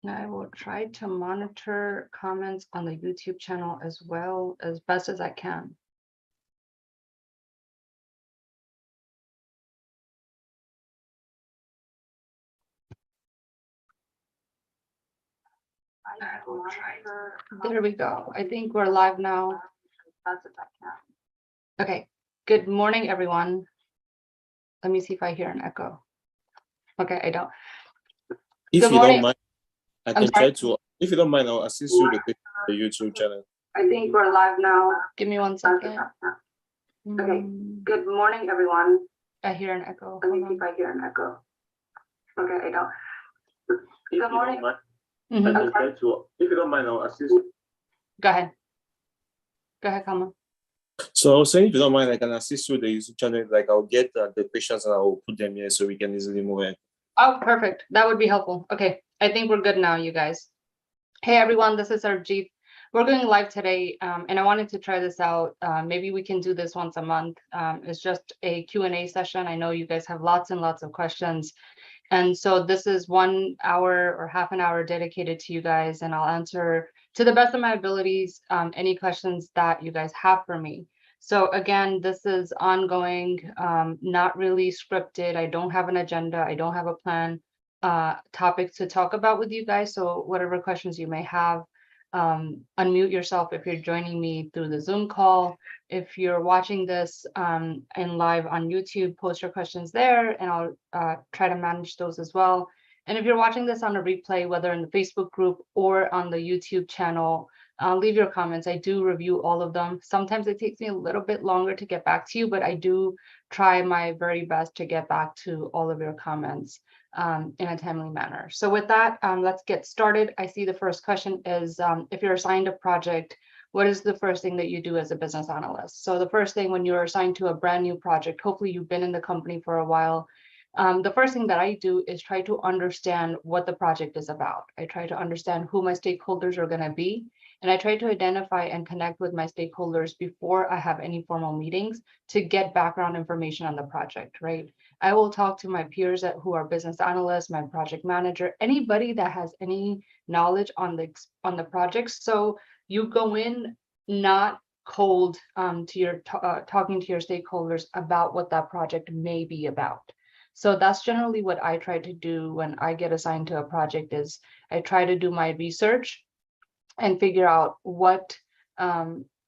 I will try to monitor comments on the YouTube channel as well as best as I can. There we go. I think we're live now. Okay. Good morning, everyone. Let me see if I hear an echo. Okay, I don't. If Good you morning. don't mind, I can try to. If you don't mind, I'll assist you with the YouTube channel. I think we're live now. Give me 1 second. Okay. Good morning, everyone. I hear an echo. Let me see if I hear an echo. Okay, I don't. Good morning. I can try to. If you don't mind, I'll assist you. Go ahead. Go ahead, Kama. So I was saying, if you don't mind, I can assist you with the YouTube channel. Like I'll get the questions and I'll put them here so we can easily move in. Oh, perfect. That would be helpful. Okay, I think we're good now, you guys. Hey, everyone, this is Sarabjit. We're going live today, and I wanted to try this out. Maybe we can do this once a month. It's just a Q&A session. I know you guys have lots and lots of questions. And so this is 1 hour or half an hour dedicated to you guys, and I'll answer to the best of my abilities any questions that you guys have for me. So again, this is ongoing, not really scripted. I don't have an agenda. I don't have a plan topic to talk about with you guys. So whatever questions you may have, unmute yourself if you're joining me through the Zoom call. If you're watching this in live on YouTube, post your questions there and I'll try to manage those as well. And if you're watching this on a replay, whether in the Facebook group or on the YouTube channel, leave your comments. I do review all of them. Sometimes it takes me a little bit longer to get back to you, but I do try my very best to get back to all of your comments in a timely manner. So with that, let's get started. I see the first question is, if you're assigned a project, what is the first thing that you do as a business analyst? So the first thing when you're assigned to a brand new project, hopefully you've been in the company for a while, the first thing that I do is try to understand what the project is about. I try to understand who my stakeholders are going to be, and I try to identify and connect with my stakeholders before I have any formal meetings to get background information on the project, right? I will talk to my peers who are business analysts, my project manager, anybody that has any knowledge on the project. So you go in not cold to your talking to your stakeholders about what that project may be about. So that's generally what I try to do when I get assigned to a project is I try to do my research and figure out what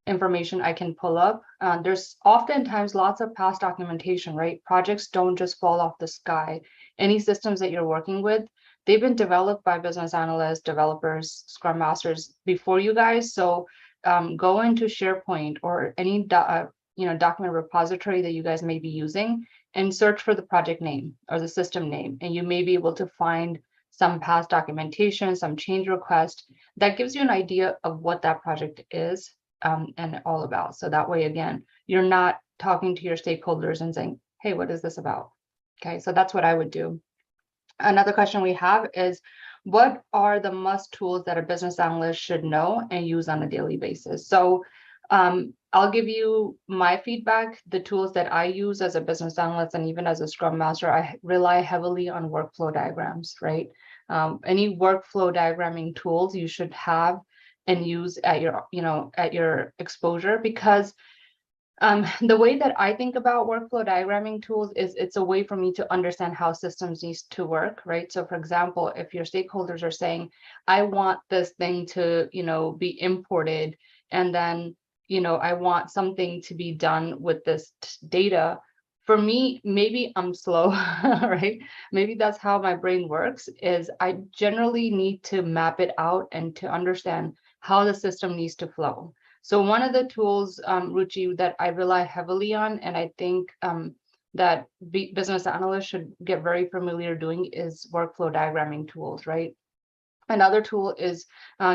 information I can pull up. There's oftentimes lots of past documentation, right? Projects don't just fall off the sky. Any systems that you're working with, they've been developed by business analysts, developers, Scrum Masters before you guys. So go into SharePoint or any document repository that you guys may be using and search for the project name or the system name, and you may be able to find some past documentation, some change request that gives you an idea of what that project is and all about. So that way, again, you're not talking to your stakeholders and saying, hey, what is this about? Okay, so that's what I would do. Another question we have is, what are the must tools that a business analyst should know and use on a daily basis? So I'll give you my feedback. The tools that I use as a business analyst and even as a Scrum Master, I rely heavily on workflow diagrams, right? Any workflow diagramming tools you should have and use at your exposure, because the way that I think about workflow diagramming tools is it's a way for me to understand how systems need to work, right? So for example, if your stakeholders are saying, I want this thing to, be imported, and then, I want something to be done with this data. For me, maybe I'm slow, right? Maybe that's how my brain works, is I generally need to map it out and to understand how the system needs to flow. So one of the tools, Ruchi, that I rely heavily on, and I think that business analysts should get very familiar doing, is workflow diagramming tools, right? Another tool is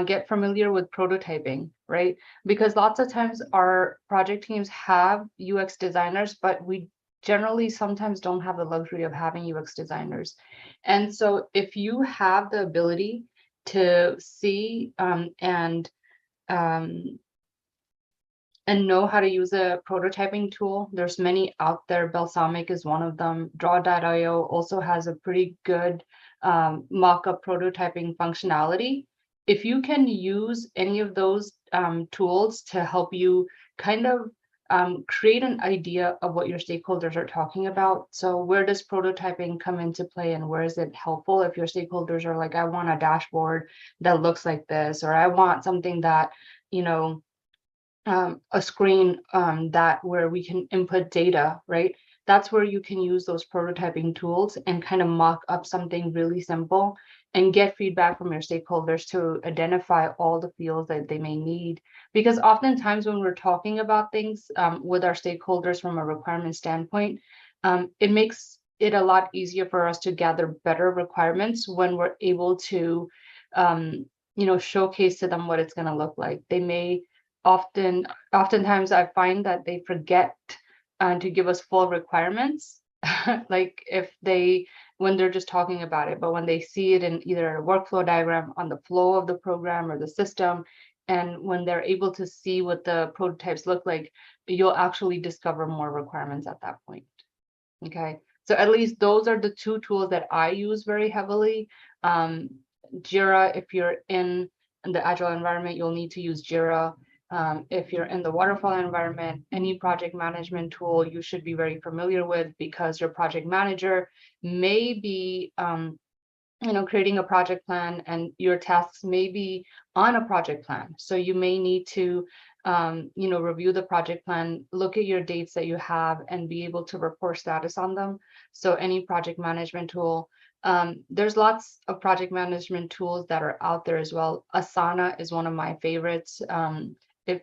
get familiar with prototyping, right? Because lots of times our project teams have UX designers, but we generally sometimes don't have the luxury of having UX designers. And so if you have the ability to see and know how to use a prototyping tool, there's many out there. Balsamic is one of them. Draw.io also has a pretty good mock-up prototyping functionality. If you can use any of those tools to help you kind of create an idea of what your stakeholders are talking about. So where does prototyping come into play, and where is it helpful if your stakeholders are like, I want a dashboard that looks like this, or I want something that, you know, a screen that where we can input data, right? That's where you can use those prototyping tools and kind of mock up something really simple and get feedback from your stakeholders to identify all the fields that they may need. Because oftentimes when we're talking about things with our stakeholders from a requirement standpoint, it makes it a lot easier for us to gather better requirements when we're able to, you know, showcase to them what it's going to look like. They may oftentimes I find that they forget to give us full requirements, like if they, when they're just talking about it, but when they see it in either a workflow diagram on the flow of the program or the system, and when they're able to see what the prototypes look like, you'll actually discover more requirements at that point. Okay, so at least those are the two tools that I use very heavily. Jira, if you're in the agile environment, you'll need to use Jira. If you're in the waterfall environment, any project management tool you should be very familiar with, because your project manager may be you know, creating a project plan, and your tasks may be on a project plan. So you may need to you know, review the project plan, look at your dates that you have, and be able to report status on them. So any project management tool. There's lots of project management tools that are out there as well. Asana is one of my favorites.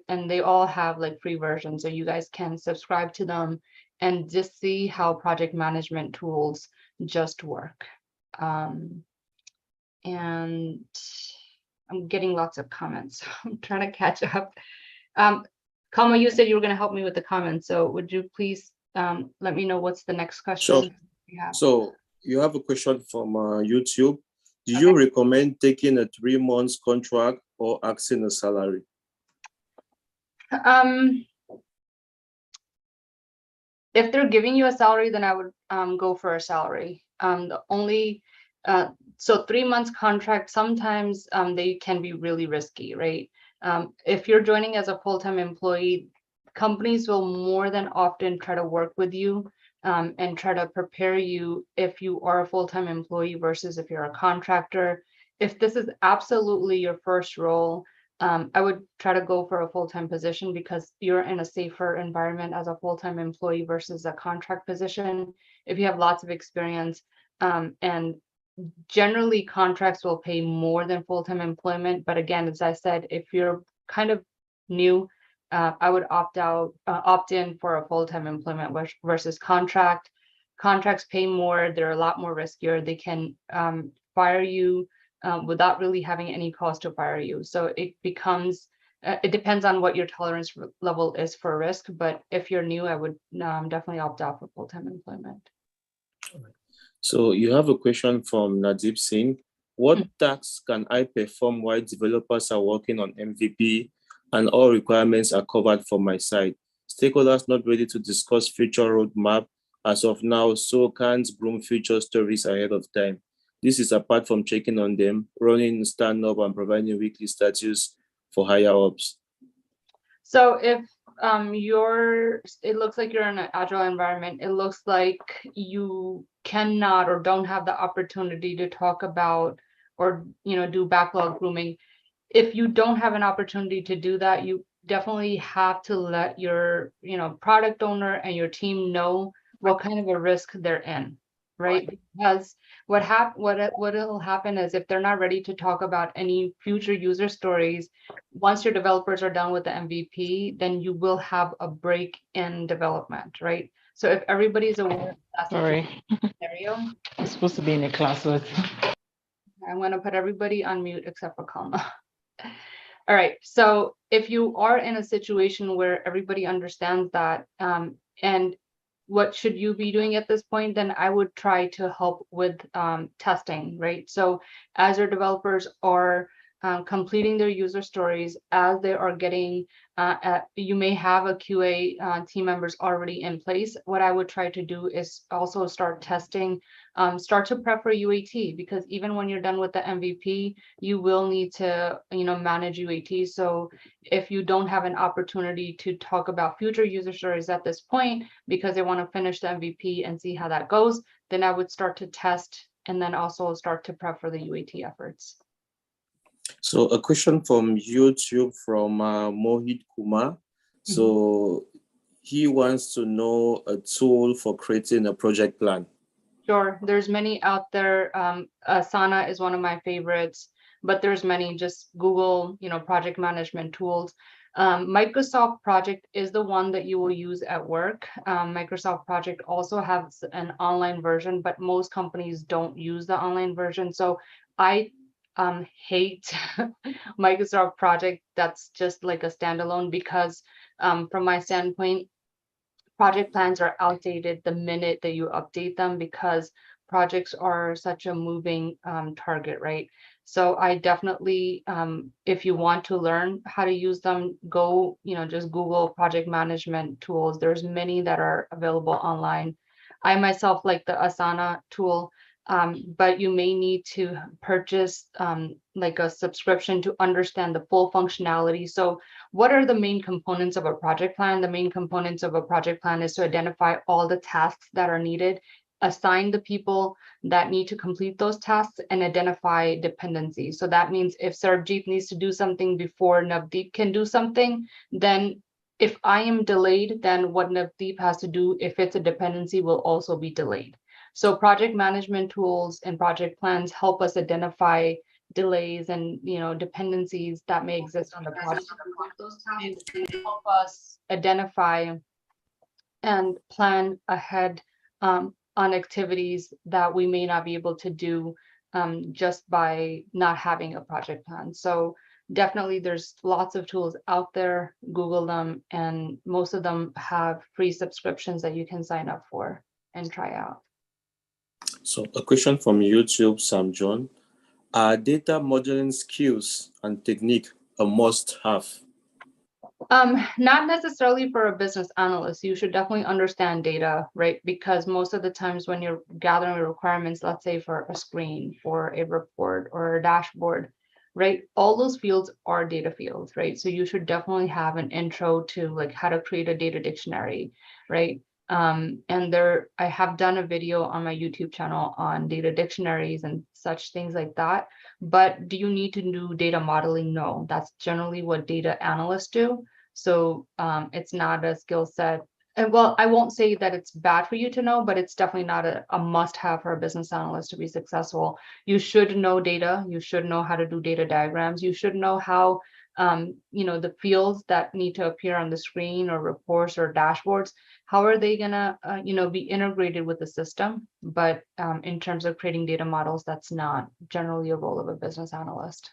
And they all have like free versions, so you guys can subscribe to them and just see how project management tools just work. And I'm getting lots of comments. I'm trying to catch up. Kama, you said you were going to help me with the comments, so would you please let me know what's the next question? Sure. You have? So you have a question from YouTube. Do you recommend taking a 3 months contract or asking a salary? If they're giving you a salary, then I would go for a salary. The only so 3 months contract, sometimes they can be really risky, right? If you're joining as a full-time employee, companies will more than often try to work with you and try to prepare you if you are a full-time employee versus if you're a contractor. If this is absolutely your first role, I would try to go for a full-time position, because you're in a safer environment as a full-time employee versus a contract position. If you have lots of experience, and generally contracts will pay more than full-time employment. But again, as I said, if you're kind of new, I would opt in for a full-time employment versus contract. Contracts pay more, they're a lot more riskier. They can fire you without really having any cause to fire you. So it becomes, it depends on what your tolerance level is for risk. But if you're new, I would definitely opt out for full-time employment. So you have a question from Nadeep Singh. What tasks can I perform while developers are working on MVP and all requirements are covered from my side? Stakeholders not ready to discuss future roadmap as of now, so can't groom future stories ahead of time. This is apart from checking on them, running stand-up and providing weekly status for higher ups. So if it looks like you're in an agile environment, it looks like you cannot or don't have the opportunity to talk about or, you know, do backlog grooming. If you don't have an opportunity to do that, you definitely have to let your, you know, product owner and your team know what kind of a risk they're in, right? Because what'll happen is, if they're not ready to talk about any future user stories, once your developers are done with the MVP, then you will have a break in development, right? So if everybody's aware of that scenario, I'm supposed to be in a class with. I'm going to put everybody on mute except for Kalma. All right, so if you are in a situation where everybody understands that, and what should you be doing at this point, then I would try to help with testing, right? So as your developers are completing their user stories as they are getting, you may have a QA team members already in place. What I would try to do is also start testing, start to prep for UAT, because even when you're done with the MVP, you will need to, manage UAT. So if you don't have an opportunity to talk about future user stories at this point, because they want to finish the MVP and see how that goes, then I would start to test and then also start to prep for the UAT efforts. So a question from YouTube from Mohit Kumar. So he wants to know a tool for creating a project plan. Sure, there's many out there. Asana is one of my favorites, but there's many. Just Google, project management tools. Microsoft Project is the one that you will use at work. Microsoft Project also has an online version, but most companies don't use the online version. So I hate Microsoft Project. That's just like a standalone, because from my standpoint, project plans are outdated the minute that you update them, because projects are such a moving target, right? So I definitely, if you want to learn how to use them, go, just Google project management tools. There's many that are available online. I myself like the Asana tool, but you may need to purchase like a subscription to understand the full functionality. So what are the main components of a project plan? The main components of a project plan is to identify all the tasks that are needed, assign the people that need to complete those tasks, and identify dependencies. So that means if Sarabjit needs to do something before Navdeep can do something, then if I am delayed, then what Navdeep has to do, if it's a dependency, will also be delayed. So project management tools and project plans help us identify delays and dependencies that may exist on the project. Those tasks help us identify and plan ahead on activities that we may not be able to do just by not having a project plan. So definitely there's lots of tools out there. Google them, and most of them have free subscriptions that you can sign up for and try out. So a question from YouTube, Sam John. Are data modeling skills and technique a must-have? Not necessarily for a business analyst. You should definitely understand data, right? Because most of the times when you're gathering requirements, let's say for a screen, for a report or a dashboard, right? All those fields are data fields, right? So you should definitely have an intro to like how to create a data dictionary, right? And I have done a video on my YouTube channel on data dictionaries and such things like that. But do you need to do data modeling? No, that's generally what data analysts do. So it's not a skill set. And well, I won't say that it's bad for you to know, but it's definitely not a must-have for a business analyst to be successful. You should know data. You should know how to do data diagrams. You should know how, the fields that need to appear on the screen or reports or dashboards, how are they gonna, be integrated with the system? But in terms of creating data models, that's not generally a role of a business analyst.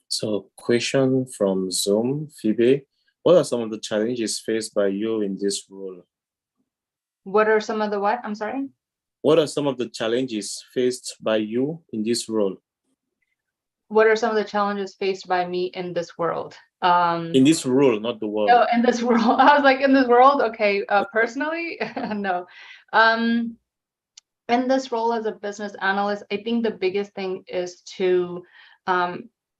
So question from Zoom, Phoebe. What are some of the challenges faced by you in this role? What are some of the what? I'm sorry? What are some of the challenges faced by you in this role? What are some of the challenges faced by me in this world? In this role, not the world. Oh, in this world. I was like, in this world? Okay. Personally, no. In this role as a business analyst, I think the biggest thing is to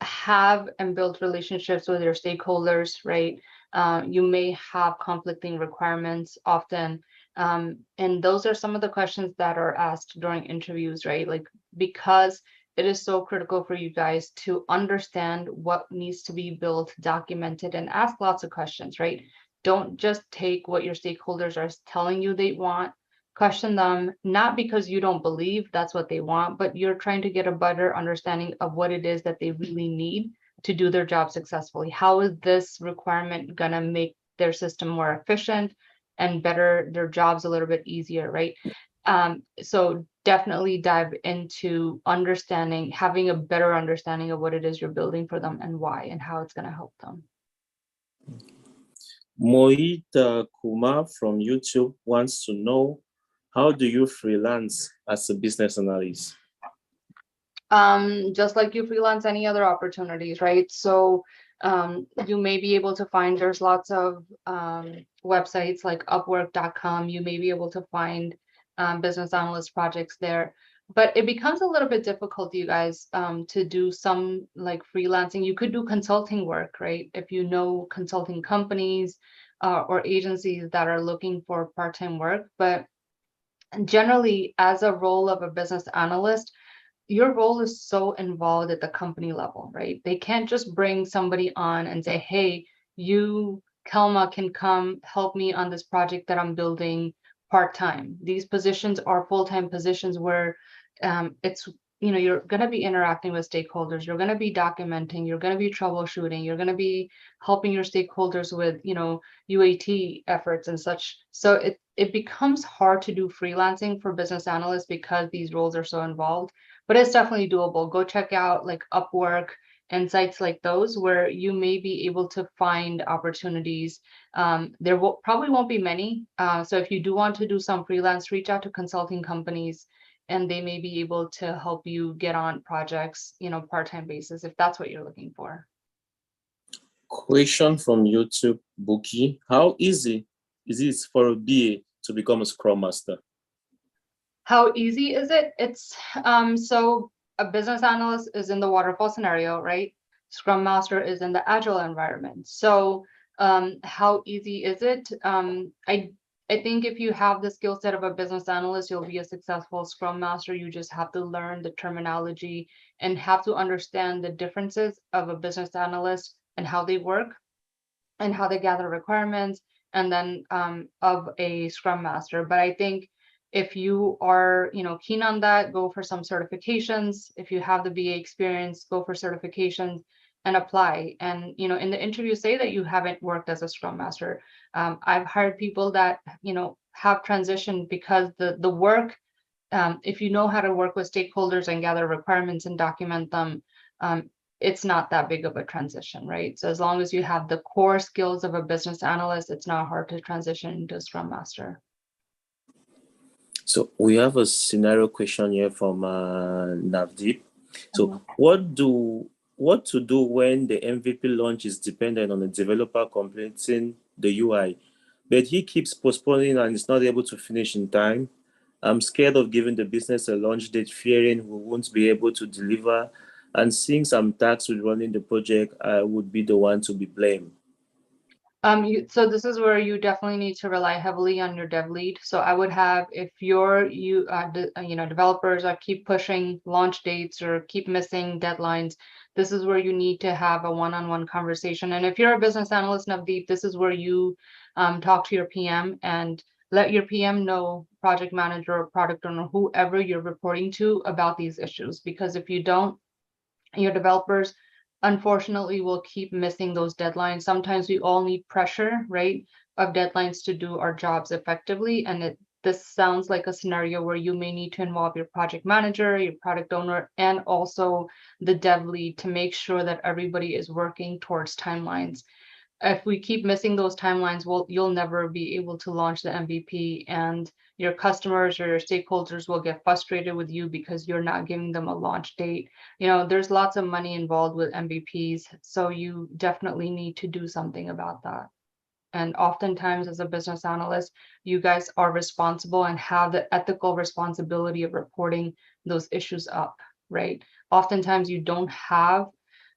have and build relationships with your stakeholders, right? You may have conflicting requirements often. And those are some of the questions that are asked during interviews, right? Like, because it is so critical for you guys to understand what needs to be built, documented, and ask lots of questions, right? Don't just take what your stakeholders are telling you they want. Question them, not because you don't believe that's what they want, but you're trying to get a better understanding of what it is that they really need to do their job successfully. How is this requirement gonna make their system more efficient and better their jobs a little bit easier, right? So definitely dive into understanding, having a better understanding of what it is you're building for them and why and how it's gonna help them. Mohit Kumar from YouTube wants to know, how do you freelance as a business analyst? Just like you freelance any other opportunities, right? So you may be able to find, there's lots of websites like upwork.com. You may be able to find business analyst projects there, but it becomes a little bit difficult, you guys, to do some like freelancing. You could do consulting work, right? If you know consulting companies or agencies that are looking for part-time work, but generally as a role of a business analyst, your role is so involved at the company level, right? They can't just bring somebody on and say, hey, you, Kelma, can come help me on this project that I'm building part-time. These positions are full-time positions where it's, you're going to be interacting with stakeholders. You're going to be documenting. You're going to be troubleshooting. You're going to be helping your stakeholders with, UAT efforts and such. So it becomes hard to do freelancing for business analysts because these roles are so involved, but it's definitely doable. Go check out like Upwork and sites like those where you may be able to find opportunities. There probably won't be many. So if you do want to do some freelance, reach out to consulting companies and they may be able to help you get on projects, part-time basis, if that's what you're looking for. Question from YouTube, Buki. How easy is it for a BA to become a Scrum Master? How easy is it? It's so a business analyst is in the waterfall scenario, right? Scrum Master is in the agile environment. So how easy is it? I think if you have the skill set of a business analyst, you'll be a successful Scrum Master. You just have to learn the terminology and have to understand the differences of a business analyst and how they work and how they gather requirements, and then of a Scrum Master. But I think if you are, keen on that, go for some certifications. If you have the BA experience, go for certifications and apply. And, in the interview, say that you haven't worked as a Scrum Master. I've hired people that, have transitioned because the work, if you know how to work with stakeholders and gather requirements and document them, it's not that big of a transition, right? So as long as you have the core skills of a business analyst, it's not hard to transition into Scrum Master. So we have a scenario question here from Navdeep. So what to do when the MVP launch is dependent on the developer completing the UI, but he keeps postponing and is not able to finish in time? I'm scared of giving the business a launch date, fearing we won't be able to deliver, and seeing some tax with running the project, I would be the one to be blamed. So this is where you definitely need to rely heavily on your dev lead. So I would have, if developers are keep pushing launch dates or keep missing deadlines, this is where you need to have a one-on-one conversation. And if you're a business analyst, Navdeep, this is where you talk to your PM and let your PM know, project manager or product owner, whoever you're reporting to, about these issues. Because if you don't, your developers unfortunately will keep missing those deadlines. Sometimes we all need pressure, right, of deadlines to do our jobs effectively. And this sounds like a scenario where you may need to involve your project manager, your product owner, and also the dev lead to make sure that everybody is working towards timelines. If we keep missing those timelines, you'll never be able to launch the MVP, and your customers or your stakeholders will get frustrated with you because you're not giving them a launch date. There's lots of money involved with MVPs, so you definitely need to do something about that. And oftentimes as a business analyst, you guys are responsible and have the ethical responsibility of reporting those issues up, right? Oftentimes you don't have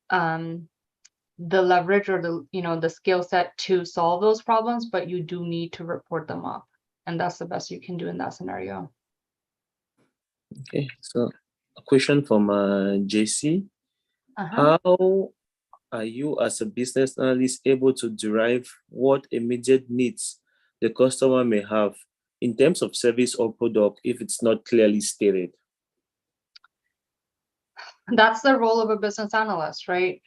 the leverage or the skill set to solve those problems, but you do need to report them up. And that's the best you can do in that scenario. Okay, so a question from JC. Uh-huh. How are you as a business analyst able to derive what immediate needs the customer may have in terms of service or product if it's not clearly stated? That's the role of a business analyst, right?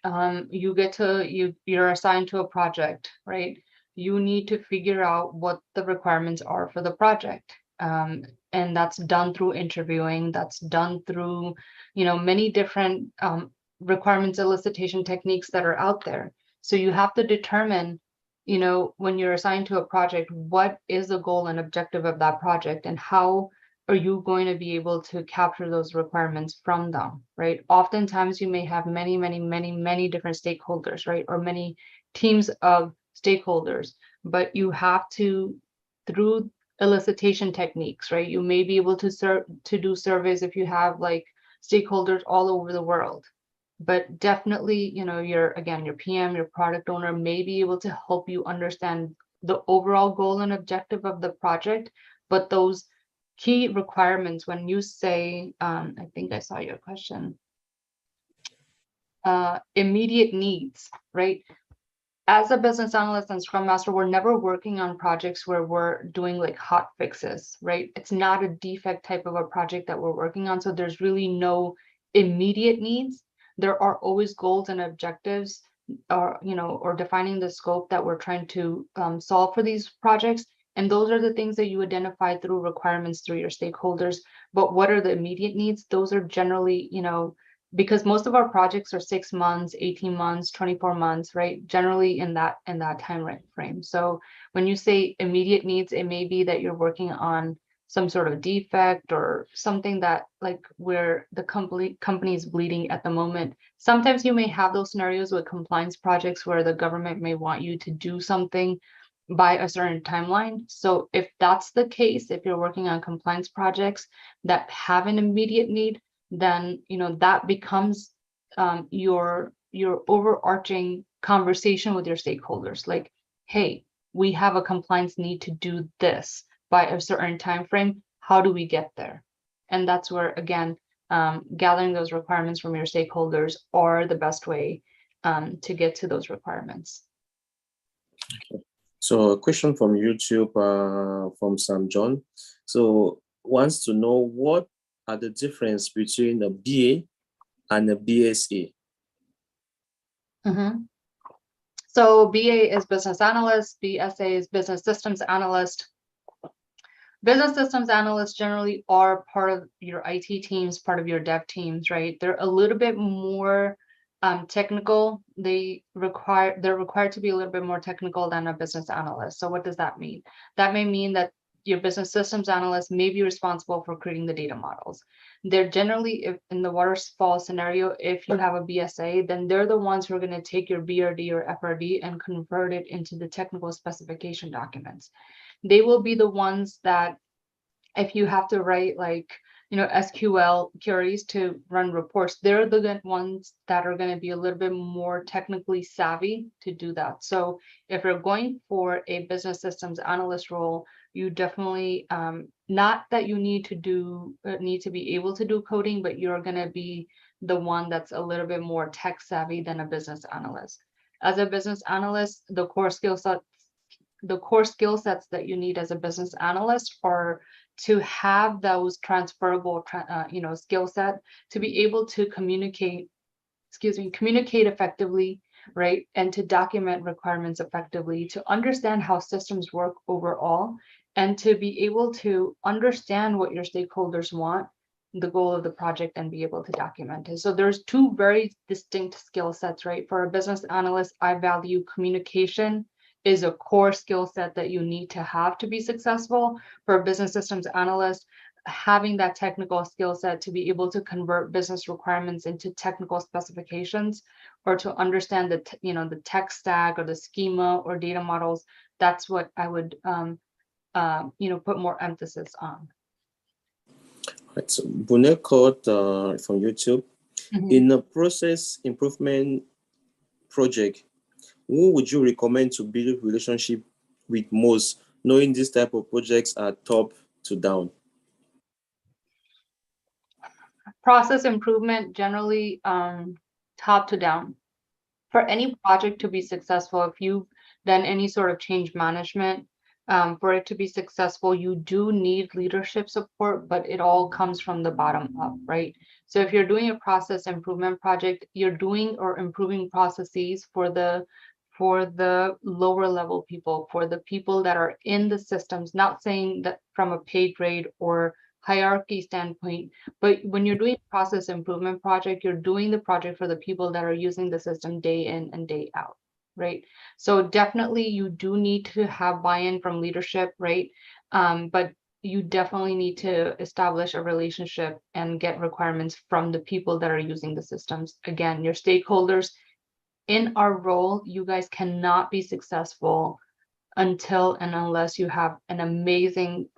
You're assigned to a project, right? You need to figure out what the requirements are for the project. And that's done through interviewing, that's done through, many different requirements elicitation techniques that are out there. So you have to determine, when you're assigned to a project, what is the goal and objective of that project, and how are you going to be able to capture those requirements from them, right? Oftentimes you may have many different stakeholders, right? Or many teams of stakeholders, but you have to, through elicitation techniques, right? You may be able to do surveys if you have like stakeholders all over the world, but definitely, your PM, your product owner may be able to help you understand the overall goal and objective of the project, but those key requirements, when you say, I think I saw your question, immediate needs, right? As a business analyst and Scrum Master, we're never working on projects where we're doing like hot fixes, right? It's not a defect type of a project that we're working on. So there's really no immediate needs. There are always goals and objectives, or defining the scope that we're trying to solve for these projects. And those are the things that you identify through requirements through your stakeholders. But what are the immediate needs? Those are generally, because most of our projects are 6 months, 18 months, 24 months, right? Generally in that time frame. So when you say immediate needs, it may be that you're working on some sort of defect or something that like where the company is bleeding at the moment. Sometimes you may have those scenarios with compliance projects where the government may want you to do something by a certain timeline. So if that's the case, if you're working on compliance projects that have an immediate need, then that becomes your overarching conversation with your stakeholders. Like, hey, we have a compliance need to do this by a certain time frame. How do we get there? And that's where, again, gathering those requirements from your stakeholders are the best way to get to those requirements. Okay. So a question from YouTube from Sam John. So wants to know what are the difference between a BA and a BSA? Mm-hmm. So BA is business analyst, BSA is business systems analyst. Business systems analysts generally are part of your IT teams, part of your dev teams, right? They're a little bit more technical. They're required to be a little bit more technical than a business analyst. So what does that mean? That may mean that your business systems analyst may be responsible for creating the data models. They're generally, if in the waterfall scenario, if you have a BSA, then they're the ones who are going to take your BRD or FRD and convert it into the technical specification documents. They will be the ones that, if you have to write like, SQL queries to run reports, they're the ones that are going to be a little bit more technically savvy to do that. So if you're going for a business systems analyst role, you definitely, not that you need to be able to do coding, but you're going to be the one that's a little bit more tech savvy than a business analyst. As a business analyst, the core skill sets that you need as a business analyst are to have those transferable, skill set to be able to communicate effectively, right? And to document requirements effectively, to understand how systems work overall, and to be able to understand what your stakeholders want, the goal of the project, and be able to document it. So there's two very distinct skill sets, right? For a business analyst, I value communication is a core skill set that you need to have to be successful. For a business systems analyst, having that technical skill set to be able to convert business requirements into technical specifications, or to understand the tech stack or the schema or data models, that's what I would put more emphasis on. Right. So Bunekot from YouTube. Mm-hmm. In a process improvement project, who would you recommend to build a relationship with most, knowing this type of projects are top to down? Process improvement, generally top to down. For any project to be successful, if you've done any sort of change management, for it to be successful, you do need leadership support, but it all comes from the bottom up, right? So if you're doing a process improvement project, you're doing or improving processes for the lower level people, for the people that are in the systems, not saying that from a pay grade or hierarchy standpoint, but when you're doing process improvement project, you're doing the project for the people that are using the system day in and day out, right? So definitely you do need to have buy-in from leadership, right? But you definitely need to establish a relationship and get requirements from the people that are using the systems. Again, your stakeholders. In our role, you guys cannot be successful until and unless you have an amazing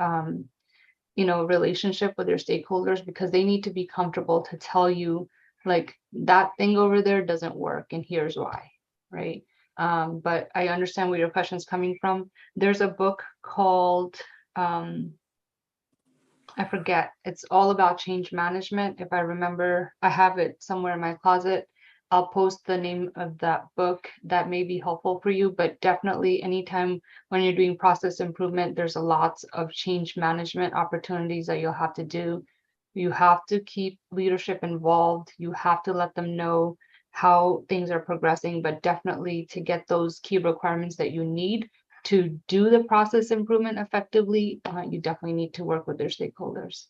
relationship with your stakeholders, because they need to be comfortable to tell you, like, that thing over there doesn't work and here's why, right? But I understand where your question is coming from. There's a book called I forget, it's all about change management. If I remember, I have it somewhere in my closet. I'll post the name of that book. That may be helpful for you, but definitely anytime when you're doing process improvement, there's a lot of change management opportunities that you'll have to do. You have to keep leadership involved. You have to let them know how things are progressing, but definitely to get those key requirements that you need to do the process improvement effectively, you definitely need to work with their stakeholders.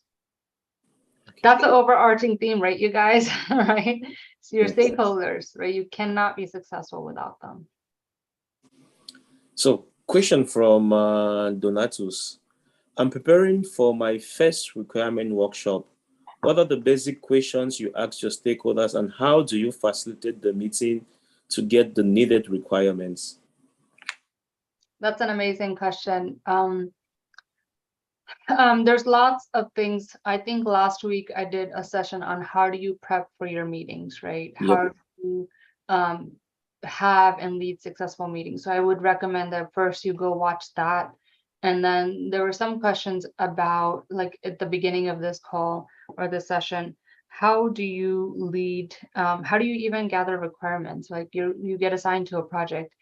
That's the overarching theme, right, you guys? Right? So your stakeholders, right? You cannot be successful without them. So, question from Donatus. I'm preparing for my first requirement workshop. What are the basic questions you ask your stakeholders, and how do you facilitate the meeting to get the needed requirements? That's an amazing question. There's lots of things. I think last week I did a session on how do you prep for your meetings, right? How do you have and lead successful meetings? So I would recommend that first you go watch that. And then there were some questions about, like at the beginning of this call or this session, how do you lead? How do you even gather requirements? Like you get assigned to a project.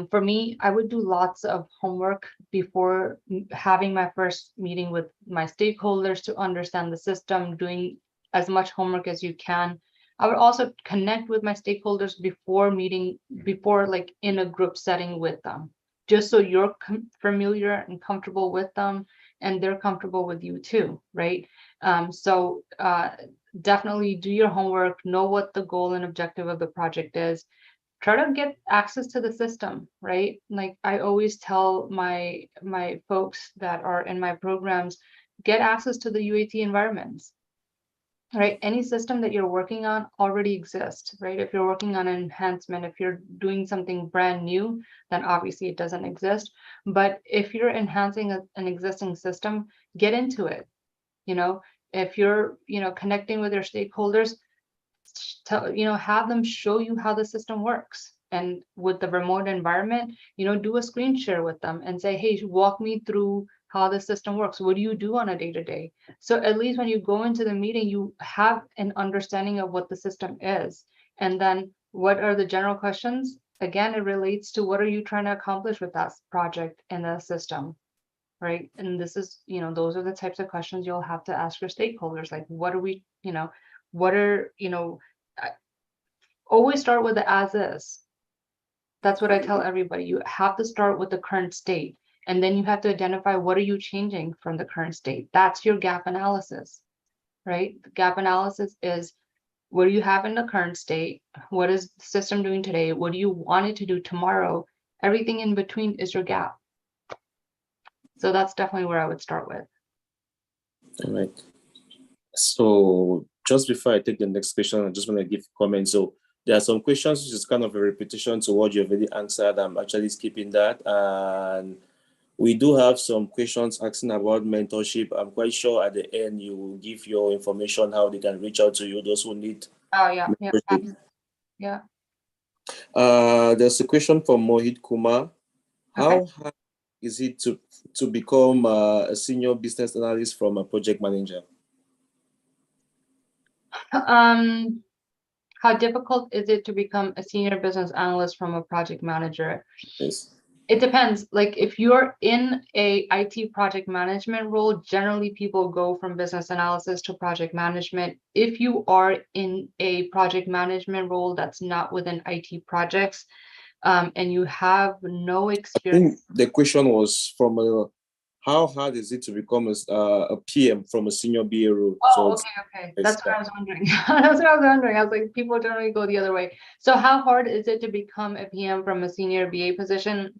For me, I would do lots of homework before having my first meeting with my stakeholders to understand the system, doing as much homework as you can. I would also connect with my stakeholders before meeting, before like in a group setting with them, just so you're familiar and comfortable with them and they're comfortable with you too, right? So definitely do your homework, know what the goal and objective of the project is. Try to get access to the system, right? Like I always tell my folks that are in my programs, get access to the UAT environments, right? Any system that you're working on already exists, right? If you're working on an enhancement, if you're doing something brand new, then obviously it doesn't exist. But if you're enhancing an existing system, get into it. If you're, connecting with your stakeholders, have them show you how the system works. And with the remote environment, do a screen share with them and say, hey, walk me through how the system works. What do you do on a day-to-day? So at least when you go into the meeting, you have an understanding of what the system is. And then what are the general questions? Again, it relates to what are you trying to accomplish with that project and the system, right? And this is, those are the types of questions you'll have to ask your stakeholders. Like, what are we, what are, always start with the as is. That's what I tell everybody. You have to start with the current state, and then you have to identify what are you changing from the current state. That's your gap analysis, right? The gap analysis is what do you have in the current state? What is the system doing today? What do you want it to do tomorrow? Everything in between is your gap. So that's definitely where I would start with. All right. So just before I take the next question, I just want to give comments. So there are some questions which is kind of a repetition to what you've already answered. I'm actually skipping that. And we do have some questions asking about mentorship. I'm quite sure at the end you will give your information, how they can reach out to you, those who need. Oh, yeah. Yeah. There's a question from Mohit Kumar. How hard is it to become a senior business analyst from a project manager? How difficult is it to become a senior business analyst from a project manager? Yes. It depends. Like if you're in a IT project management role, generally people go from business analysis to project management. If you are in a project management role that's not within IT projects, and you have no experience. I think the question was from how hard is it to become a PM from a senior BA role? Oh, okay. That's what I was wondering. That's what I was wondering. I was like, people generally go the other way. So how hard is it to become a PM from a senior BA position?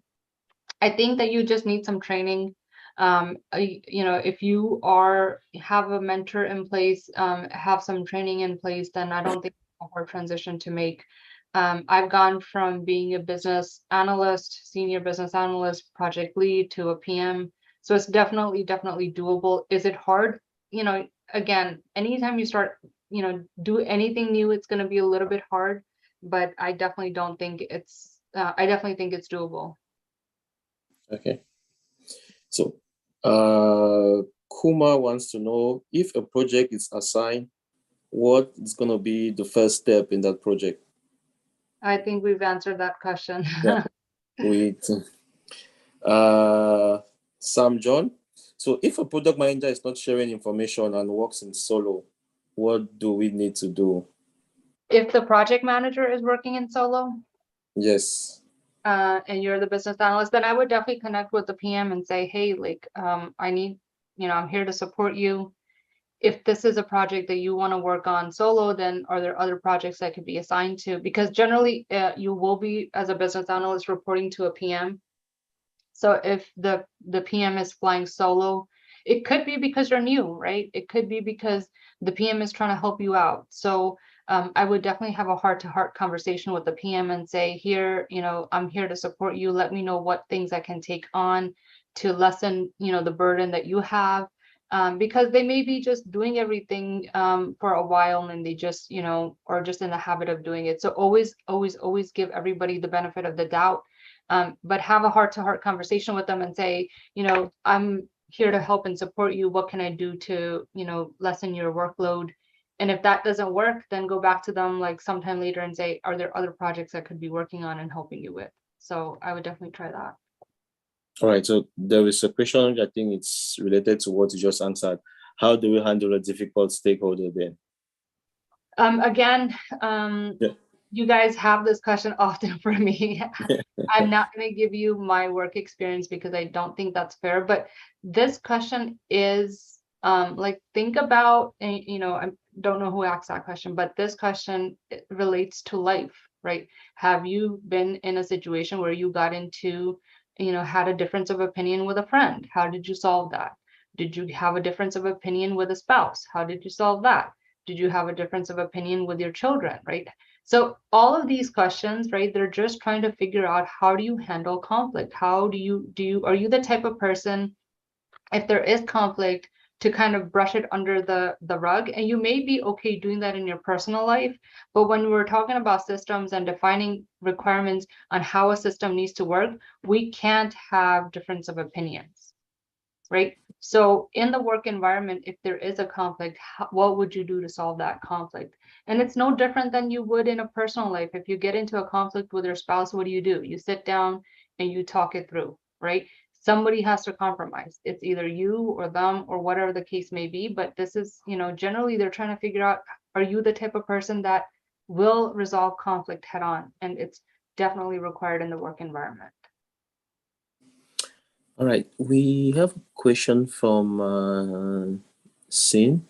I think that you just need some training. If you have a mentor in place, have some training in place, then I don't think it's a hard transition to make. I've gone from being a business analyst, senior business analyst, project lead to a PM. So it's definitely doable. Is it hard? Again, anytime you start, do anything new, it's going to be a little bit hard, but I definitely don't think I definitely think it's doable. Okay. So, Kuma wants to know if a project is assigned, what is going to be the first step in that project? I think we've answered that question. Yeah. With Sam John. So if a product manager is not sharing information and works in solo, what do we need to do? If the project manager is working in solo, Yes. and you're the business analyst, then I would definitely connect with the PM and say, hey, like, I need, I'm here to support you. If this is a project that you want to work on solo, then are there other projects that could be assigned to? Because generally, you will be, as a business analyst, reporting to a PM. So if the PM is flying solo, it could be because you're new, right? It could be because the PM is trying to help you out. So I would definitely have a heart-to-heart conversation with the PM and say, here, I'm here to support you. Let me know what things I can take on to lessen, the burden that you have. Because they may be just doing everything for a while and they just, are just in the habit of doing it. So always give everybody the benefit of the doubt. But have a heart-to-heart conversation with them and say, I'm here to help and support you. What can I do to, lessen your workload? And if that doesn't work, then go back to them like sometime later and say, are there other projects I could be working on and helping you with? So I would definitely try that. All right. So there is a question, I think it's related to what you just answered. How do we handle a difficult stakeholder then? Again, Yeah. you guys have this question often for me. I'm not going to give you my work experience because I don't think that's fair. But this question is think about, I don't know who asked that question, but this question relates to life, right? Have you been in a situation where you got into, had a difference of opinion with a friend? How did you solve that? Did you have a difference of opinion with a spouse? How did you solve that? Did you have a difference of opinion with your children, right? So all of these questions, right, they're just trying to figure out, how do you handle conflict? How are you the type of person, if there is conflict, to kind of brush it under the rug? And you may be okay doing that in your personal life, but when we're talking about systems and defining requirements on how a system needs to work, we can't have difference of opinions, right? So in the work environment, if there is a conflict, what would you do to solve that conflict? And it's no different than you would in a personal life. If you get into a conflict with your spouse, what do? You sit down and you talk it through, right? Somebody has to compromise. It's either you or them or whatever the case may be. But this is, generally they're trying to figure out, are you the type of person that will resolve conflict head on? And it's definitely required in the work environment. All right, we have a question from Sin.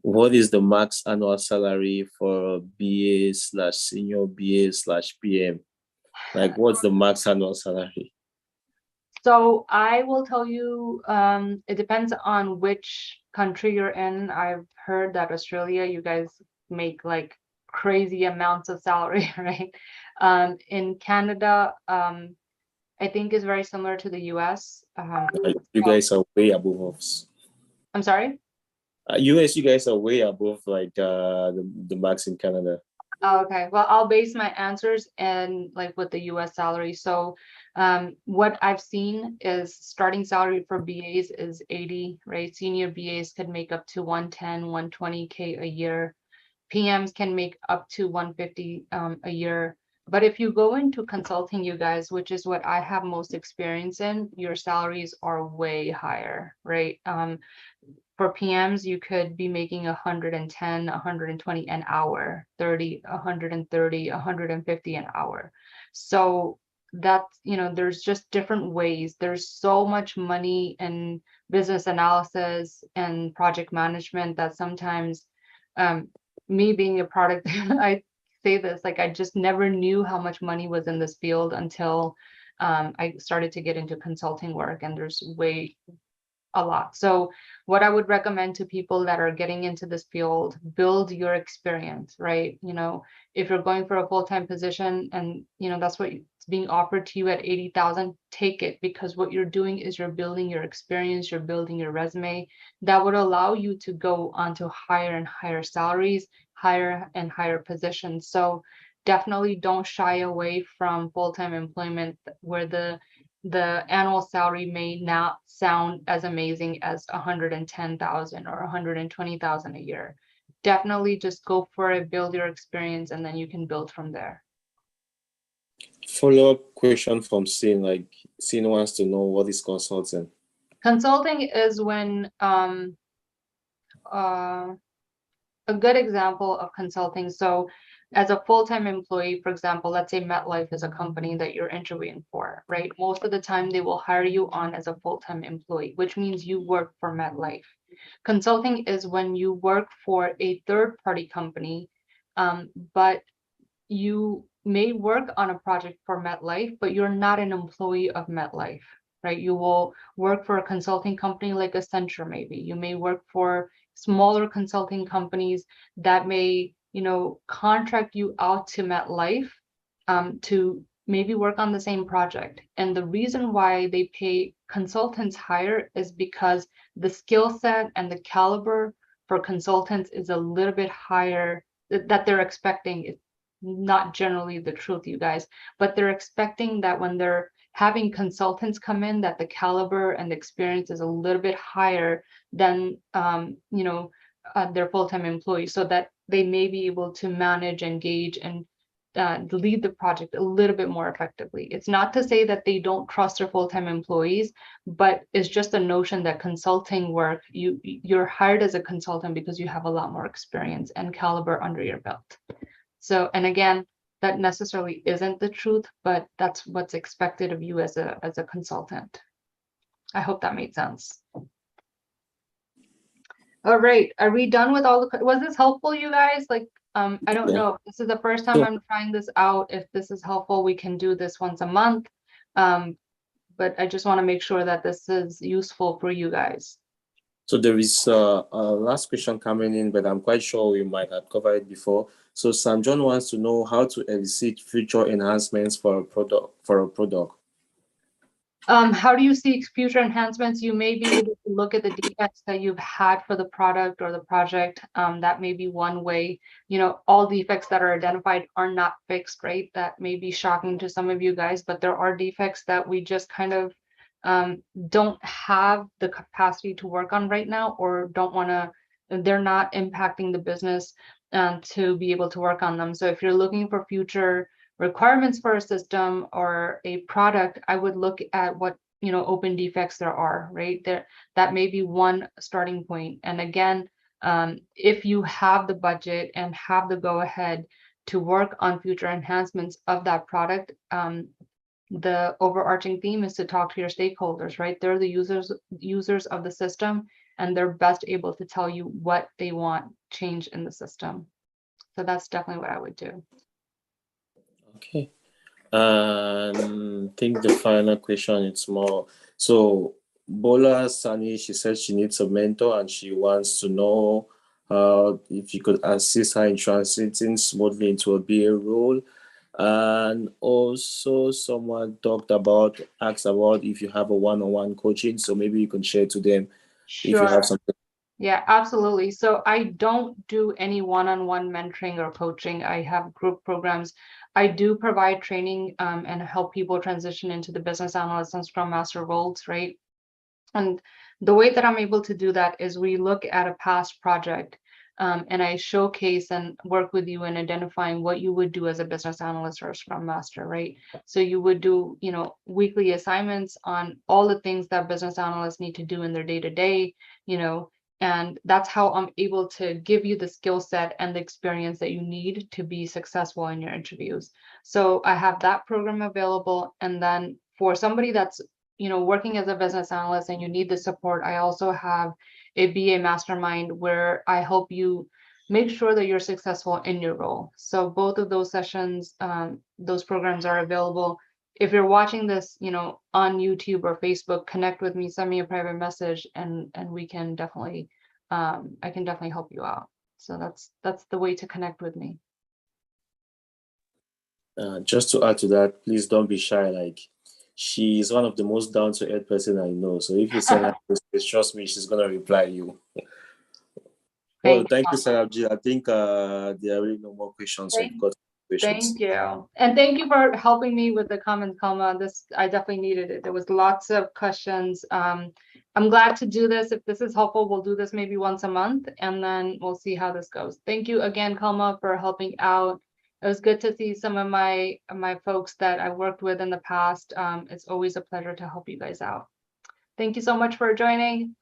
What is the max annual salary for BA/senior BA/PM? Like, what's the max annual salary? So I will tell you, it depends on which country you're in. I've heard that Australia, you guys make like crazy amounts of salary, right? In Canada, I think is very similar to the US. You guys are way above us. I'm sorry? US, you guys are way above like the max in Canada. Oh, okay. Well, I'll base my answers and like with the US salary. So what I've seen is starting salary for BAs is 80, right? Senior BAs could make up to 110, 120K a year. PMs can make up to 150 a year. But if you go into consulting, you guys, which is what I have most experience in, your salaries are way higher, right? For PMs, you could be making 110, 120 an hour, 30, 130, 150 an hour. So that's, there's just different ways. There's so much money in business analysis and project management that sometimes me being a product, I say this, like I just never knew how much money was in this field until I started to get into consulting work, and there's a lot. So what I would recommend to people that are getting into this field, build your experience, right? If you're going for a full-time position and, that's what it's being offered to you at 80,000, take it, because what you're doing is you're building your experience, you're building your resume that would allow you to go onto higher and higher salaries, higher and higher positions. So definitely don't shy away from full-time employment where the annual salary may not sound as amazing as 110,000 or 120,000 a year. Definitely just go for it, build your experience, and then you can build from there. Follow-up question from Sin, Sin wants to know, what is consulting? Consulting is when a good example of consulting. So as a full-time employee, for example, let's say MetLife is a company that you're interviewing for, right? Most of the time they will hire you on as a full-time employee, which means you work for MetLife. Consulting is when you work for a third-party company, but you may work on a project for MetLife, but you're not an employee of MetLife, right? You will work for a consulting company like Accenture, maybe. You may work for smaller consulting companies that may, contract you out to MetLife to maybe work on the same project. And the reason why they pay consultants higher is because the skill set and the caliber for consultants is a little bit higher that they're expecting. It's not generally the truth, you guys, but they're expecting that when they're having consultants come in, that the caliber and the experience is a little bit higher than their full-time employees, so that they may be able to manage, engage, and lead the project a little bit more effectively. It's not to say that they don't trust their full-time employees, but it's just a notion that consulting work, you're hired as a consultant because you have a lot more experience and caliber under your belt. So, and again, that necessarily isn't the truth, but that's what's expected of you as a consultant. I hope that made sense. All right, are we done with all the, was this helpful, you guys? I don't know, this is the first time I'm trying this out. If this is helpful, we can do this once a month. But I just want to make sure that this is useful for you guys. So there is a last question coming in, but I'm quite sure we might have covered it before. So Sam John wants to know how to elicit future enhancements for a product. How do you see future enhancements? You may be able to look at the defects that you've had for the product or the project. That may be one way. All defects that are identified are not fixed, right? That may be shocking to some of you guys, but there are defects that we just kind of don't have the capacity to work on right now, or don't want to, they're not impacting the business to be able to work on them. So if you're looking for future requirements for a system or a product, I would look at what open defects there are, right? That may be one starting point. And again, if you have the budget and have the go-ahead to work on future enhancements of that product, the overarching theme is to talk to your stakeholders, right? They're the users of the system, and they're best able to tell you what they want changed in the system. So that's definitely what I would do. Okay. I think the final question is more. So Bola Sani, she says she needs a mentor and she wants to know if you could assist her in transiting smoothly into a BA role. And also someone asked about if you have a one-on-one coaching. So maybe you can share to them if you have something. Yeah, absolutely. So I don't do any one-on-one mentoring or coaching. I have group programs. I do provide training and help people transition into the business analyst and Scrum Master roles, right? And the way that I'm able to do that is we look at a past project and I showcase and work with you in identifying what you would do as a business analyst or a Scrum Master, right? So you would do, weekly assignments on all the things that business analysts need to do in their day-to-day, and that's how I'm able to give you the skill set and the experience that you need to be successful in your interviews. So I have that program available. And then for somebody that's, working as a business analyst and you need the support, I also have a BA mastermind where I help you make sure that you're successful in your role. So both of those sessions, those programs are available. if you're watching this, on YouTube or Facebook, connect with me, send me a private message, and we can definitely, I can definitely help you out. So that's the way to connect with me. Just to add to that, please don't be shy. Like, she is one of the most down-to-earth person I know. So if you send her message, trust me, she's gonna reply you. Well, thank you, Sarabjit. I think there are really no more questions. So we've got questions. Thank you. And thank you for helping me with the comments, Kalma. This, I definitely needed it. There was lots of questions. I'm glad to do this. If this is helpful, we'll do this maybe once a month, and then we'll see how this goes. Thank you again, Kalma, for helping out. It was good to see some of my folks that I worked with in the past. It's always a pleasure to help you guys out. Thank you so much for joining.